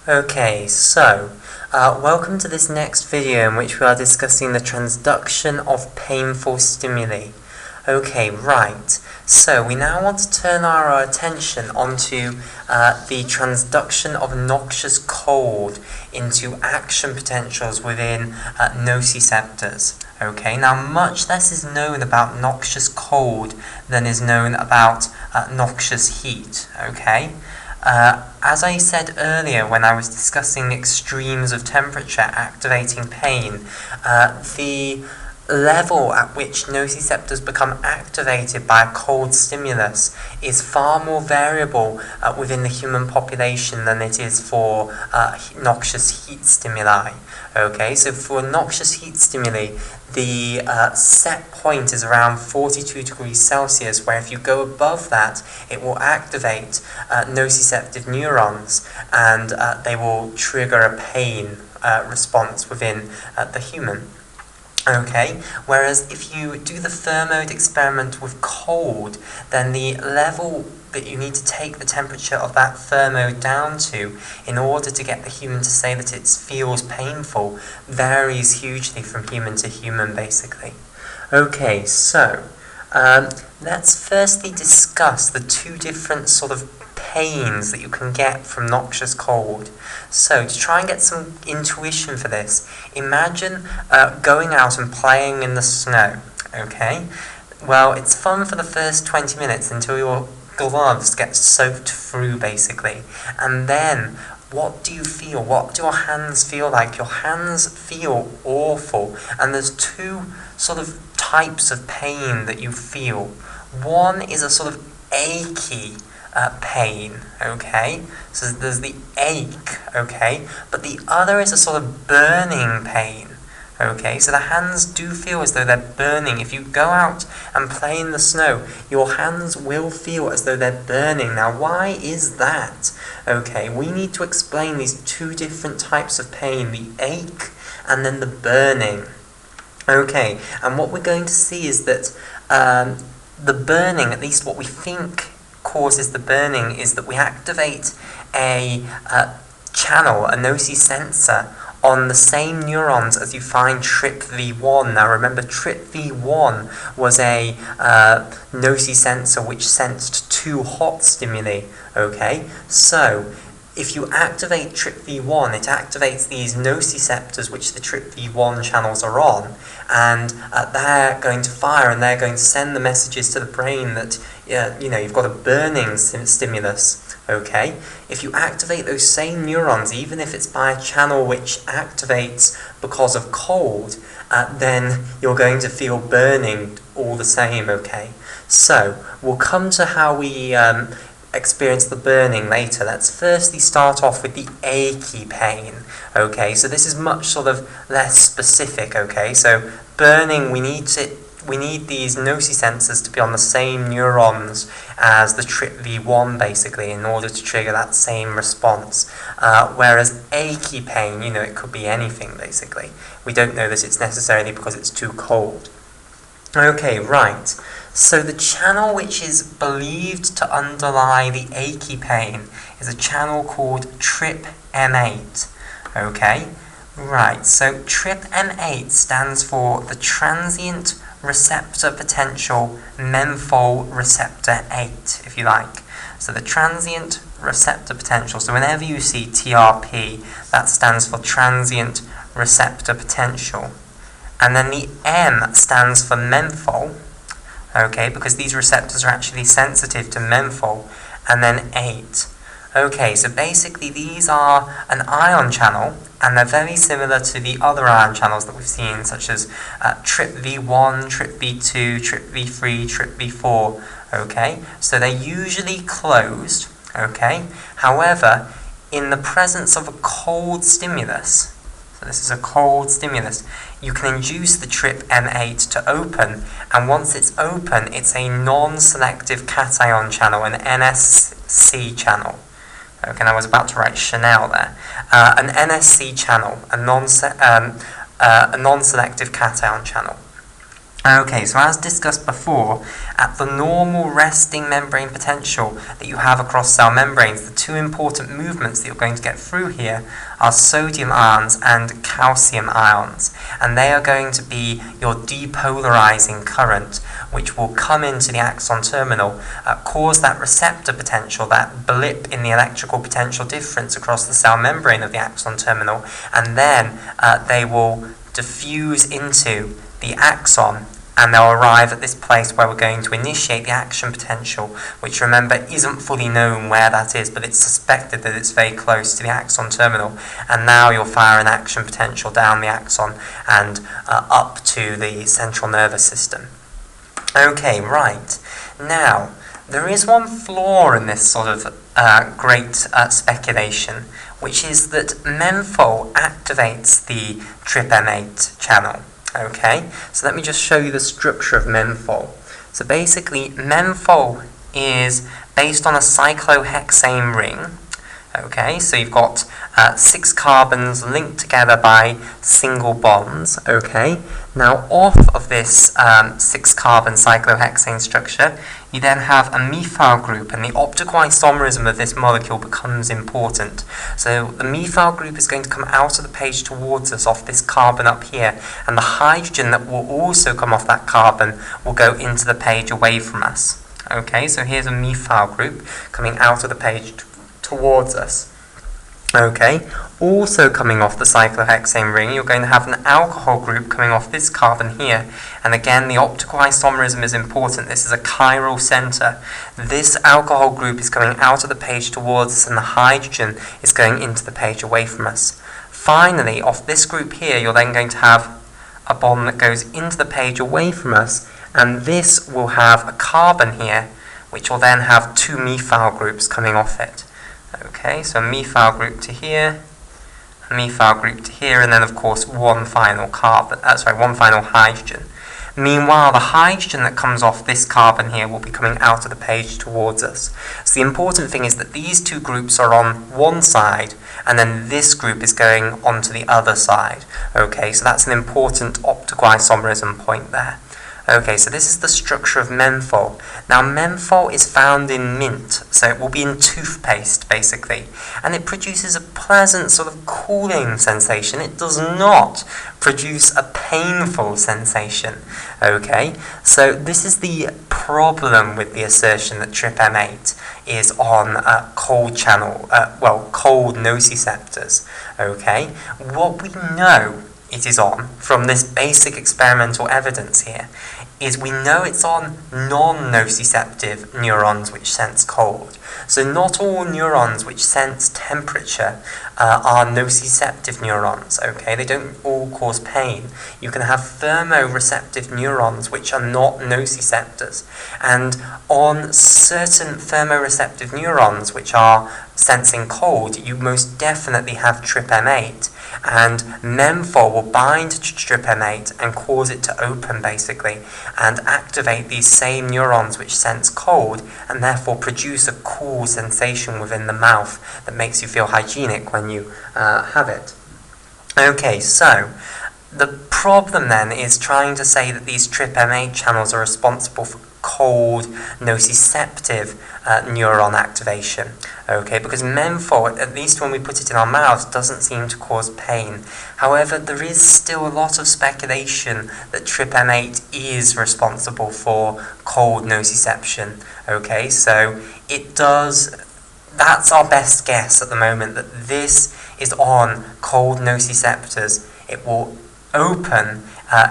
Okay, so welcome to this next video in which we are discussing the transduction of painful stimuli. Okay, right, so we now want to turn our attention onto the transduction of noxious cold into action potentials within nociceptors. Okay, now much less is known about noxious cold than is known about noxious heat. Okay. As I said earlier when I was discussing extremes of temperature activating pain, the level at which nociceptors become activated by a cold stimulus is far more variable within the human population than it is for noxious heat stimuli. Okay, so for noxious heat stimuli, the set point is around 42 degrees Celsius, where if you go above that, it will activate nociceptive neurons and they will trigger a pain response within the human. Okay, whereas if you do the thermode experiment with cold, then the level that you need to take the temperature of that thermode down to in order to get the human to say that it feels painful varies hugely from human to human, basically. Okay, so let's firstly discuss the two different sort of pains that you can get from noxious cold. So to try and get some intuition for this, imagine going out and playing in the snow. Okay, well, it's fun for the first 20 minutes until your gloves get soaked through, basically, and then what do you feel? What do your hands feel like? Your hands feel awful, and there's two sort of types of pain that you feel. One is a sort of achy pain, okay? So there's the ache, okay? But the other is a sort of burning pain, okay? So the hands do feel as though they're burning. If you go out and play in the snow, your hands will feel as though they're burning. Now, why is that? Okay, we need to explain these two different types of pain, the ache and then the burning. Okay, and what we're going to see is that the burning, at least what we think causes the burning, is that we activate a channel, a nociceptor, on the same neurons as you find TRPV1. Now remember, TRPV1 was a nociceptor which sensed two hot stimuli. Okay, so if you activate TRPV1, it activates these nociceptors which the TRPV1 channels are on, and they're going to fire and they're going to send the messages to the brain that you've got a burning stimulus. Okay, if you activate those same neurons, even if it's by a channel which activates because of cold, then you're going to feel burning all the same. Okay, so we'll come to how we experience the burning later. Let's firstly start off with the achy pain. Okay, so this is much sort of less specific. Okay, so burning, we need these nociceptors to be on the same neurons as the TRPV1, basically, in order to trigger that same response. Whereas achy pain, it could be anything, basically. We don't know that it's necessarily because it's too cold. Okay, right. So the channel which is believed to underlie the achy pain is a channel called TRPM8. Okay, right. So TRPM8 stands for the transient receptor potential menthol receptor 8, if you like. So the transient receptor potential. So whenever you see TRP, that stands for transient receptor potential. And then the M stands for menthol. Okay, because these receptors are actually sensitive to menthol, and then 8. Okay, so basically these are an ion channel, and they're very similar to the other ion channels that we've seen, such as TRPV1, TRPV2, TRPV3, TRPV4. Okay, so they're usually closed. Okay, however, in the presence of a cold stimulus, so this is a cold stimulus, you can induce the TRPM8 to open, and once it's open, it's a non-selective cation channel, an NSC channel. Okay, and I was about to write Chanel there. An NSC channel, a non-selective cation channel. Okay, so as discussed before, at the normal resting membrane potential that you have across cell membranes, the two important movements that you're going to get through here are sodium ions and calcium ions, and they are going to be your depolarizing current, which will come into the axon terminal, cause that receptor potential, that blip in the electrical potential difference across the cell membrane of the axon terminal, and then they will diffuse into the axon, and they'll arrive at this place where we're going to initiate the action potential, which, remember, isn't fully known where that is, but it's suspected that it's very close to the axon terminal. And now you'll fire an action potential down the axon and up to the central nervous system. Okay, right. Now, there is one flaw in this sort of great speculation, which is that menthol activates the TRPM8 channel. Okay, so let me just show you the structure of menthol. So basically, menthol is based on a cyclohexane ring. Okay, so you've got 6 carbons linked together by single bonds. Okay, now off of this 6-carbon cyclohexane structure, you then have a methyl group, and the optical isomerism of this molecule becomes important. So the methyl group is going to come out of the page towards us off this carbon up here, and the hydrogen that will also come off that carbon will go into the page away from us. Okay, so here's a methyl group coming out of the page towards us. Okay, also coming off the cyclohexane ring, you're going to have an alcohol group coming off this carbon here, and again the optical isomerism is important. This is a chiral center. This alcohol group is coming out of the page towards us, and the hydrogen is going into the page away from us. Finally, off this group here, you're then going to have a bond that goes into the page away from us, and this will have a carbon here, which will then have 2 methyl groups coming off it. Okay, so a methyl group to here, a methyl group to here, and then of course one final hydrogen. Meanwhile, the hydrogen that comes off this carbon here will be coming out of the page towards us. So the important thing is that these 2 groups are on one side, and then this group is going onto the other side. Okay, so that's an important optical isomerism point there. Okay, so this is the structure of menthol. Now, menthol is found in mint, so it will be in toothpaste, basically. And it produces a pleasant sort of cooling sensation. It does not produce a painful sensation. Okay, so this is the problem with the assertion that TRPM8 is on cold nociceptors. Okay, what we know it is on, from this basic experimental evidence here, is we know it's on non-nociceptive neurons which sense cold. So not all neurons which sense temperature are nociceptive neurons, okay? They don't all cause pain. You can have thermoreceptive neurons which are not nociceptors. And on certain thermoreceptive neurons which are sensing cold, you most definitely have TRPM8. And menthol will bind to TRPM8 and cause it to open, basically, and activate these same neurons which sense cold, and therefore produce a cool sensation within the mouth that makes you feel hygienic when you have it. Okay, so the problem then is trying to say that these TRPM8 channels are responsible for cold nociceptive neuron activation. Okay, because menthol, at least when we put it in our mouths, doesn't seem to cause pain. However, there is still a lot of speculation that TRPM8 is responsible for cold nociception. Okay, so it does. That's our best guess at the moment, that this is on cold nociceptors. It will open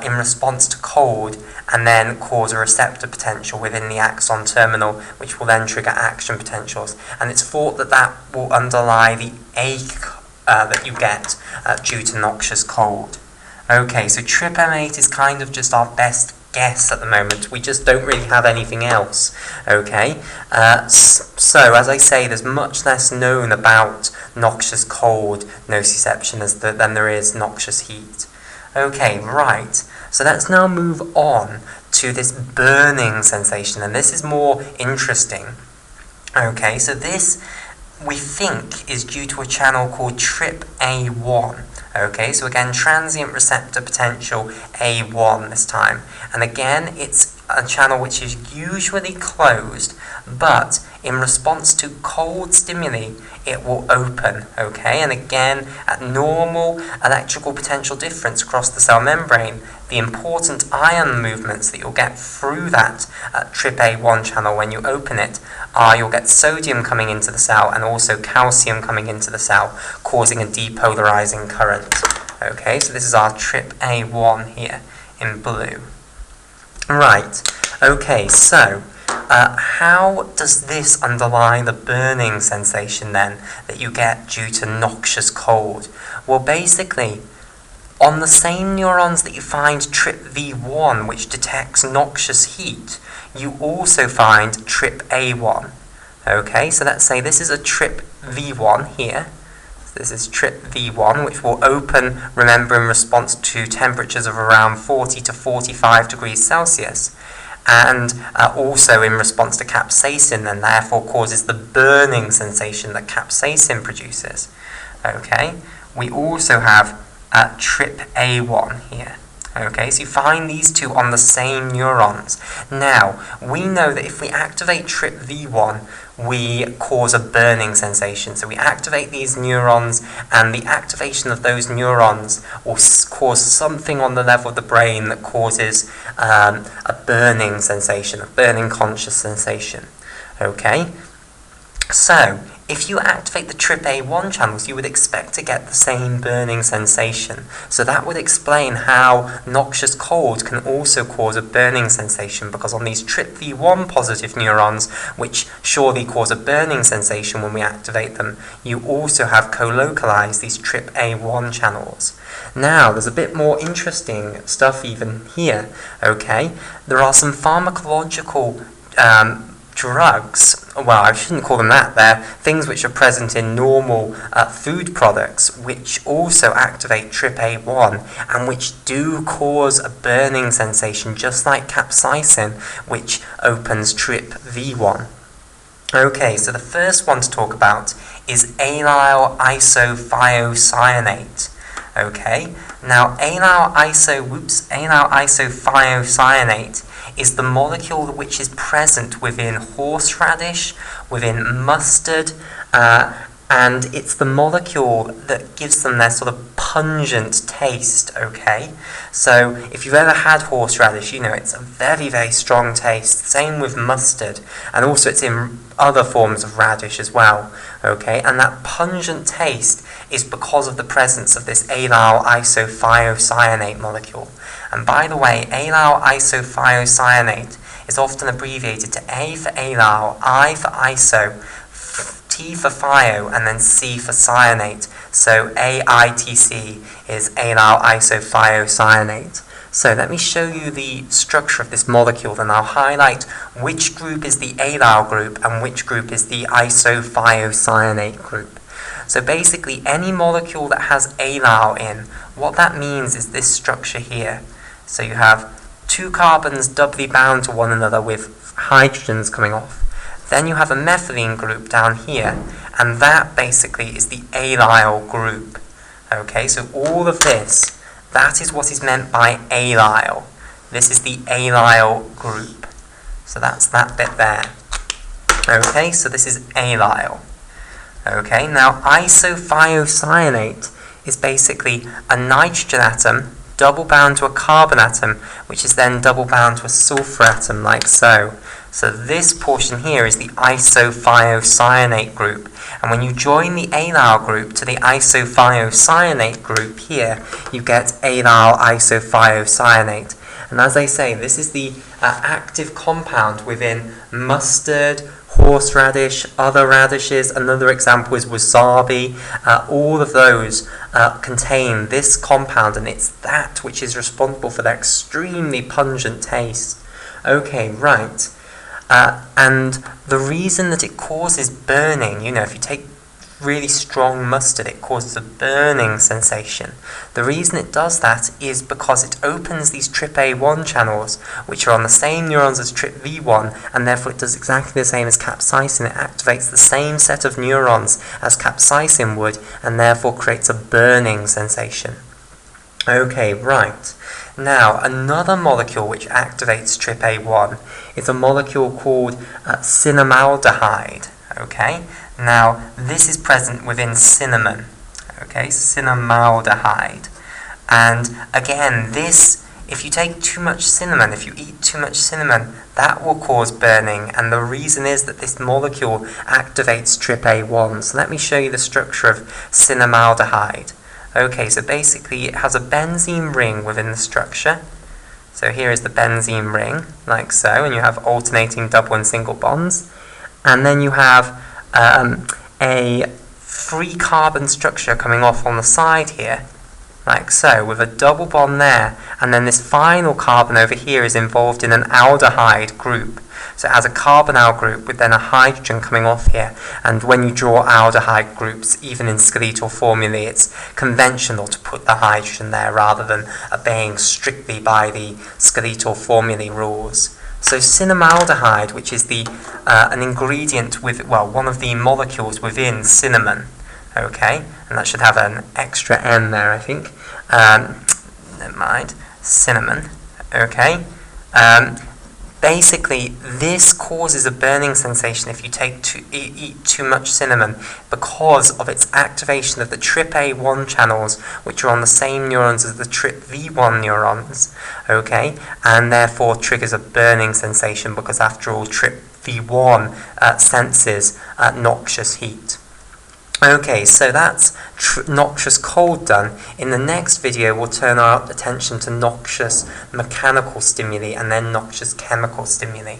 in response to cold, and then cause a receptor potential within the axon terminal, which will then trigger action potentials. And it's thought that that will underlie the ache that you get due to noxious cold. Okay, so TRPM8 is kind of just our best guess at the moment. We just don't really have anything else. Okay, so as I say, there's much less known about noxious cold nociception than there is noxious heat. Okay, right. So let's now move on to this burning sensation, and this is more interesting. Okay, so this we think is due to a channel called TRPA1. Okay, so again, transient receptor potential A1 this time. And again, it's a channel which is usually closed, but in response to cold stimuli, it will open, okay? And again, at normal electrical potential difference across the cell membrane, the important ion movements that you'll get through that TRPA1 channel when you open it are you'll get sodium coming into the cell and also calcium coming into the cell, causing a depolarizing current. Okay, so this is our TRPA1 here in blue. Right, okay, so how does this underlie the burning sensation then that you get due to noxious cold? Well, basically, on the same neurons that you find TRPV1, which detects noxious heat, you also find TRPA1. Okay, so let's say this is a TRPV1 here. This is TRPV1, which will open, remember, in response to temperatures of around 40 to 45 degrees Celsius. And also in response to capsaicin, and therefore causes the burning sensation that capsaicin produces. Okay, we also have TRPA1 here. Okay, so you find these two on the same neurons. Now, we know that if we activate TRPV1, we cause a burning sensation. So we activate these neurons, and the activation of those neurons will cause something on the level of the brain that causes a burning sensation, a burning conscious sensation. Okay, so if you activate the TRPA1 channels, you would expect to get the same burning sensation. So that would explain how noxious cold can also cause a burning sensation, because on these TRPV1 positive neurons, which surely cause a burning sensation when we activate them, you also have co-localized these TRPA1 channels. Now, there's a bit more interesting stuff even here, okay? There are some pharmacological drugs, well, I shouldn't call them that, they're things which are present in normal food products which also activate TRPA1 and which do cause a burning sensation, just like capsaicin, which opens TRPV1. Okay, so the first one to talk about is Nile Isothiocyanate. Okay, now Nile Isothiocyanate is the molecule which is present within horseradish, within mustard, and it's the molecule that gives them their sort of pungent taste, okay? So if you've ever had horseradish, you know it's a very, very strong taste. Same with mustard, and also it's in other forms of radish as well, okay? And that pungent taste is because of the presence of this Nile Isothiocyanate molecule. And by the way, Nile Isothiocyanate is often abbreviated to A for allyl, I for iso, T for thio, and then C for cyanate. So AITC is Nile Isothiocyanate. So let me show you the structure of this molecule, and I'll highlight which group is the allyl group and which group is the isothiocyanate group. So basically, any molecule that has allyl in, what that means is this structure here. So you have two carbons doubly bound to one another with hydrogens coming off. Then you have a methylene group down here, and that basically is the allyl group. Okay, so all of this, that is what is meant by allyl. This is the allyl group. So that's that bit there. Okay, so this is allyl. Okay, now isothiocyanate is basically a nitrogen atom double bound to a carbon atom, which is then double bound to a sulfur atom, like so. So this portion here is the isothiocyanate group. And when you join the allyl group to the isothiocyanate group here, you get allyl isothiocyanate. And as I say, this is the active compound within mustard, horseradish, other radishes. Another example is wasabi. All of those contain this compound, and it's that which is responsible for their extremely pungent taste. Okay, right. And the reason that it causes burning, you know, if you take really strong mustard, it causes a burning sensation. The reason it does that is because it opens these TRPA1 channels, which are on the same neurons as TRPV1, and therefore it does exactly the same as capsaicin. It activates the same set of neurons as capsaicin would, and therefore creates a burning sensation. Okay, right. Now, another molecule which activates TRPA1 is a molecule called Cinnamaldehyde. Okay, now this is present within cinnamon. Okay, Cinnamaldehyde. And again, this, if you take too much cinnamon, if you eat too much cinnamon, that will cause burning, and the reason is that this molecule activates TRPA1. So let me show you the structure of Cinnamaldehyde. Okay, so basically it has a benzene ring within the structure. So here is the benzene ring, like so, and you have alternating double and single bonds. And then you have a 3-carbon structure coming off on the side here, like so, with a double bond there. And then this final carbon over here is involved in an aldehyde group. So it has a carbonyl group with then a hydrogen coming off here. And when you draw aldehyde groups, even in skeletal formulae, it's conventional to put the hydrogen there rather than obeying strictly by the skeletal formulae rules. So cinnamaldehyde, which is an ingredient with, well, one of the molecules within cinnamon, okay, and that should have an extra N there, I think. Never mind, cinnamon, okay. Basically, this causes a burning sensation if you eat too much cinnamon because of its activation of the TRPA1 channels, which are on the same neurons as the TRPV1 neurons, okay, and therefore triggers a burning sensation because, after all, TRPV1 senses noxious heat. Okay, so that's noxious cold done. In the next video, we'll turn our attention to noxious mechanical stimuli and then noxious chemical stimuli.